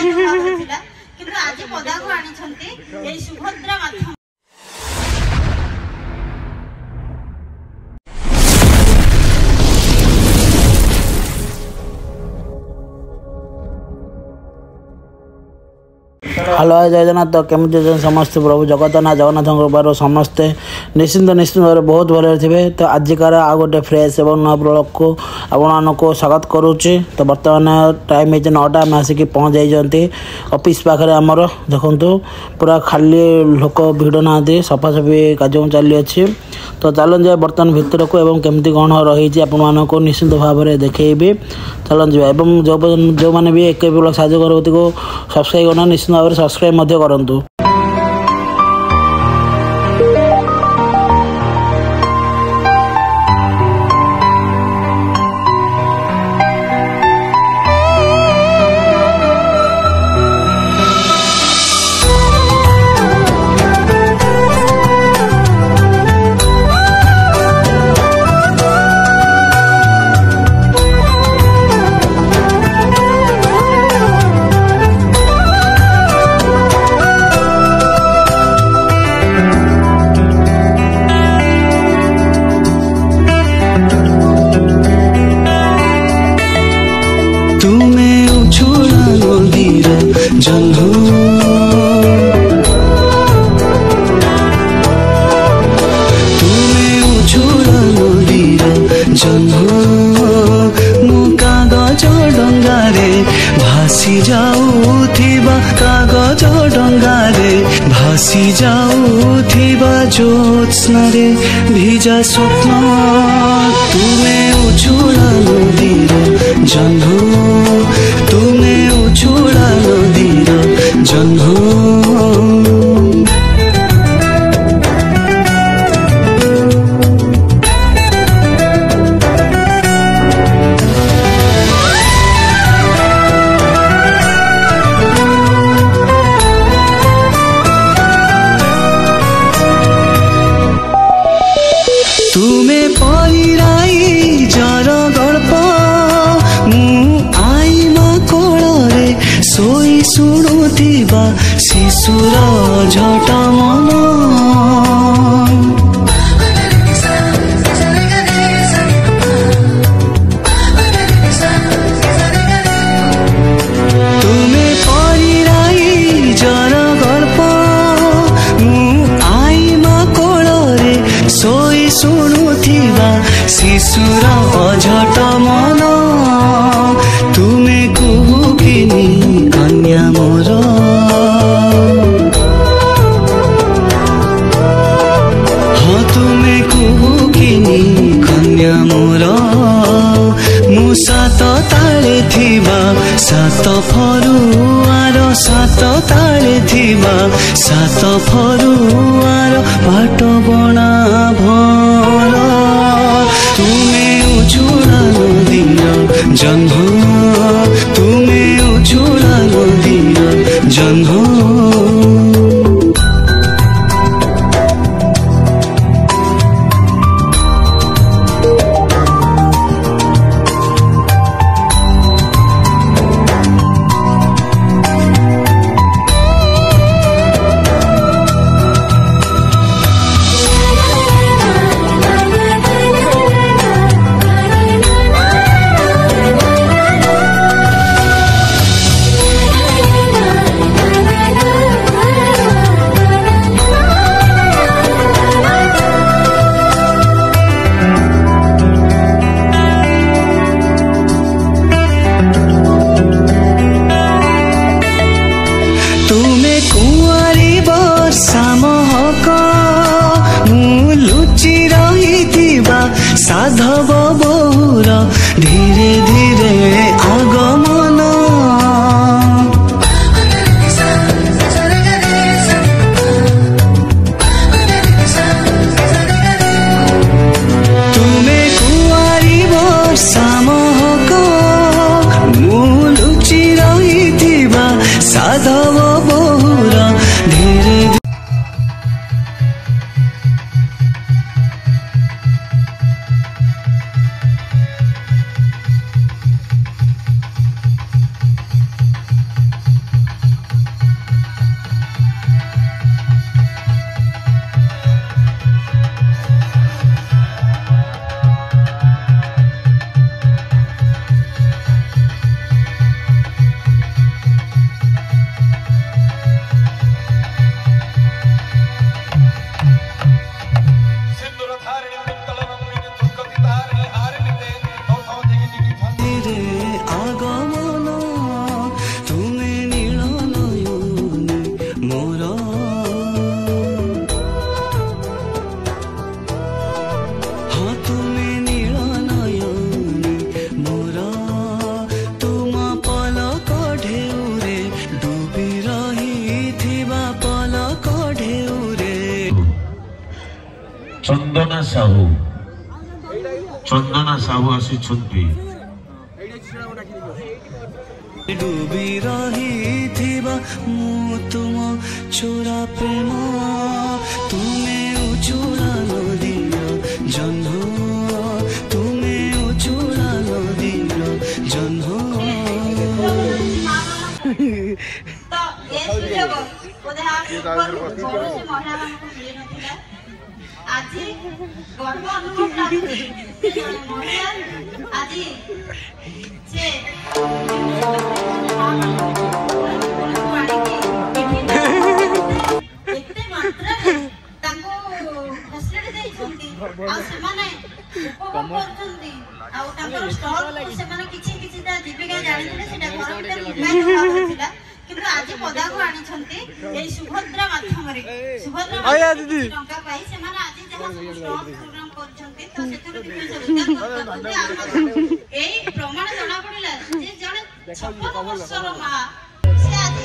କିନ୍ତୁ ଆଜି ପଦାକୁ ଆଣିଛନ୍ତି ଏଇ ସୁଭଦ୍ରା ମାଧ୍ୟମ हेलो जय जगन्नाथ। तो केमती समस्त प्रभु जगन्नाथ जगन्नाथ कृपार समस्ते निश्चिंत भाव बहुत भले थे। तो आजिकार आ गोटे फ्रेश और नया ब्लॉग को आपको स्वागत करुच्ची। तो बर्तमान टाइम है 9टा आम आसिक पहुँच जाइए ऑफिस पाखे आमर देखु पूरा खाली लोक भिड़ ना सफासफी कार्य चली अच्छी। तो चलन जाए बर्तमान भितर को एवं केमती कौन रही आपको निश्चिंत भाव में देखी चलन जाए जो मैंने भी एक ब्लॉग साझा करती को सब्सक्राइब करना निश्चिंत भाव में सब्सक्राइब मध्य करंतु। भासी जाऊथिबा कागज डंगारे भासी जाऊथिबा ज्योत्स्नारे भिजा स्वप्न तुमे उछुड़ा नदीर जह्न तुमे उछुड़ा नदीर जह्न शुणुथिबा शिशुर झट मन तुमे परिराई जर गल्प आईमा कोଳରେ सोई शुणुथिबा शिशुर अझट मन तुमे कुहुकिनी कन्या मोर हाँ तुमे कुहुकिनी कन्या मोर मु सात ताले थिबा सात फरुआर सात ताले थिबा सात फरुआर बाट बणा भर तुमे उछुड़ा नदीर जह्न तुमे उछुड़ा नदीर जह्न साधव बहुर धीरे धीरे आगमन तुमे कुआरी वर्षा महक मु लुचि रहिथिबा साधव बहुर धीरे चंदना साहू आसी डूबी रही थिबा मु तुम छोरा प्रेम तुम्हें उचुड़ा नदीर जन्म तुम्हें उचुड़ा नदीर जन्म तो ये सुयोग बोधे महिला मिल ना आज गर्व अनुभव महिला आज से एते मात्रा फैसिलिटी जीविका जानी কিন্তু আজি পদাকু আনিছন্তি এই সুভদ্রা মাধ্যমরে সুভদ্রা টঙ্কা পাই সেমানে আজি যাহা স্টক প্রোগ্রাম করছন্তি তো সেতুর কিছু রোজগার করছন্তি এই প্রমাণ জনা পড়িলা যে জনে 56 বছর মা সে আজি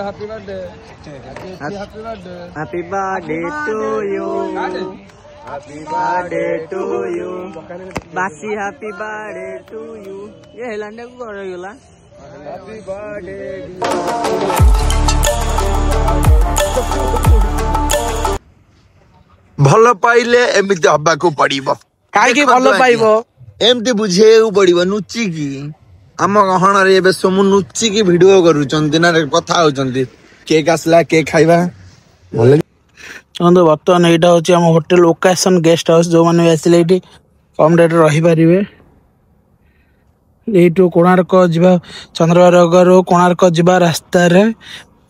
Happy birthday. Happy birthday to you. Happy birthday to you. Basi happy birthday to you. ये हेलंडे को कर रही होला. Happy birthday. भल पाइले एमती हवा को पड़िबो काहे भल पाइबो एमती बुझेउ पड़िबो नुची की आम गहना रे एबे समु नुची की वीडियो करूचंती ना कथा होचंती केक आसला केक खाइबा भले तो बर्तमान एटा होची हम होटल लोकेशन गेस्ट हाउस जो माने आसिले एटी कम रेट रही पारिबे एटू कोणार्क जिबा चंद्रभागा रो कोणार्क जिबा रास्ता रे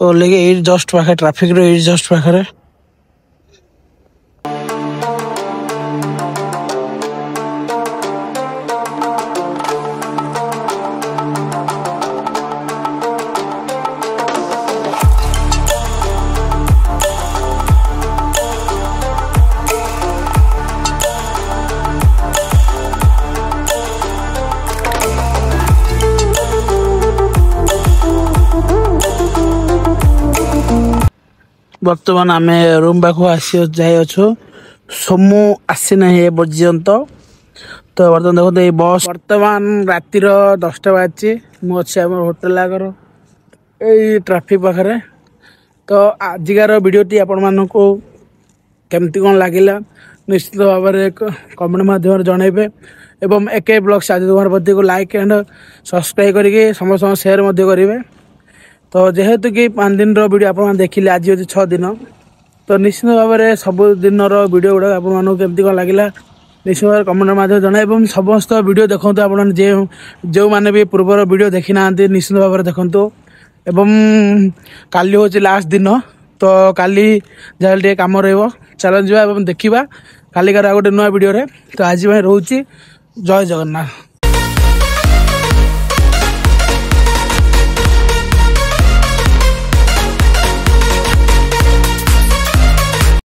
ओ लेके ए जस्ट पाखे ट्रैफिक रो ए जस्ट पाखे बर्तमान आम रूम पाख आसी जाइछु सोमू आसी ना ए पर्यंत तो बर्तमान देखो ये बस बर्तमान रातिर 10टा बाजी मुझे आम होटेल आगर यही ट्राफिक पाखे तो आजिकार वीडियोटी आपण मानक केमती कौन लगिला निश्चित भाव में कमेंट माध्यम जनइबे एवं AK ब्लॉग्स आदि कुमार पति को लाइक एंड सब्सक्राइब करके समस्त शेयर करेंगे तो जेहेतु कि 5 दिन वीडियो आप देखिले आज होती 6 दिन तो निश्चित भाव में सब दिन वीडियो गुड़ा आपमती कौन लगिला निश्चित भाव कमेंट माध्यम जन समस्त वीडियो देखो आप जो मैंने भी पूर्वर वीडियो देखी ना निश्चित भाव में देखु एवं काली हूँ लास्ट दिन तो काली जहाँ टे कम रल जा देखा कालिकार गोटे नुआ वीडियो तो आज रोचे जय जगन्नाथ।